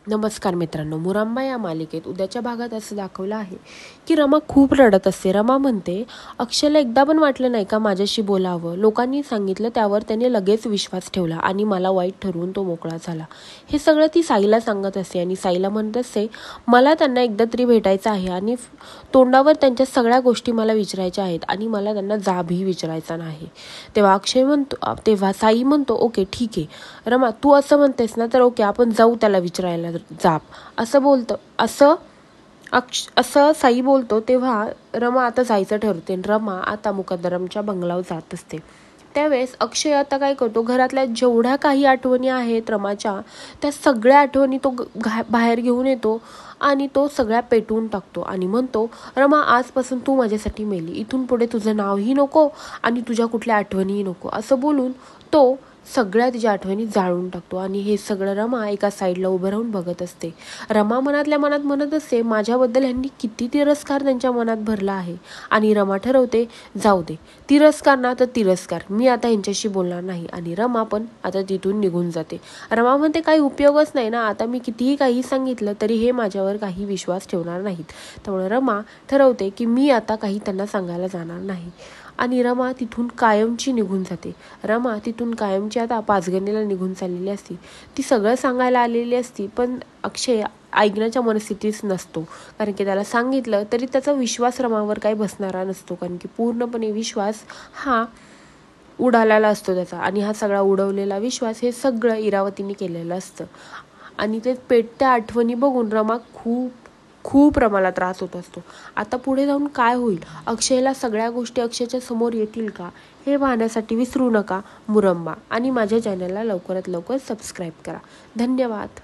नमस्कार मित्रांनो, मुरंबा या मालिकेत उद्याच्या भागात असं दाखवलं आहे की रमा खूप रडत असते. रमा म्हणते, अक्षयला एकदा पण वाटलं नाही का माझ्याशी बोलावं. लोकांनी सांगितलं त्यावर त्याने लगेच विश्वास ठेवला आणि मला वाईट ठरवून तो मोकळा झाला. हे सगळं ती साईला सांगत असते आणि साईला म्हणत असते, मला त्यांना एकदा तरी भेटायचं आहे आणि तोंडावर त्यांच्या सगळ्या गोष्टी मला विचारायच्या आहेत आणि मला त्यांना जाबही विचारायचा नाही. तेव्हा साई म्हणतो, ओके ठीक आहे रमा, तू असं म्हणतेस ना, तर ओके आपण जाऊ त्याला विचारायला जाप असं साई बोलतो. तेव्हा रमा आता जायचं ठरवते. रमा आता मुकद्दरमच्या बंगलावर जात असते. त्यावेळेस अक्षय आता काय करतो, घरातल्या जेवढ्या काही आठवणी आहेत रमाच्या, त्या सगळ्या आठवणी तो बाहेर घेऊन येतो आणि तो सगळ्या पेटवून टाकतो आणि म्हणतो, रमा आजपासून तू माझ्यासाठी मेली, इथून पुढे तुझं नावही नको आणि तुझ्या कुठल्या आठवणीही नको. असं बोलून तो सगळ्या तिच्या आठवणी जाळून टाकतो आणि हे सगळं रमा एका साईडला उभं राहून बघत असते. रमा मनातल्या मनात म्हणत असते, माझ्याबद्दल ह्यांनी किती तिरस्कार त्यांच्या मनात भरला आहे. आणि रमा ठरवते, जाऊ दे, तिरस्कार ना तर तिरस्कार, मी आता ह्यांच्याशी बोलणार नाही. आणि रमा पण आता तिथून निघून जाते. रमा म्हणते, काही उपयोगच नाही ना, आता मी कितीही काही सांगितलं तरी हे माझ्यावर काही विश्वास ठेवणार नाहीत. त्यामुळे रमा ठरवते की मी आता काही त्यांना सांगायला जाणार नाही. आणि रमा तिथून कायमची निघून जाते. रमा तिथून कायमची आता पाचगणीला निघून चाललेली असती. ती सगळं सांगायला आलेली असती, पण अक्षय ऐकण्याच्या मनस्थितीच नसतो. कारण की त्याला सांगितलं तरी त्याचा विश्वास रमावर काही बसणारा नसतो. कारण की पूर्णपणे विश्वास हा उडालेला असतो त्याचा. आणि हा सगळा उडवलेला विश्वास हे सगळं इरावतीने केलेलं असतं. आणि ते पेटत्या आठवणी बघून रमा खूप रमाला त्रास होत असतो. आता पुढे जाऊन काय होईल, अक्षयला सगळ्या गोष्टी अक्षयच्या समोर येतील का, हे पाहण्यासाठी विसरू नका मुरंबा आणि माझ्या चॅनलला लवकरात लवकर सबस्क्राईब करा. धन्यवाद.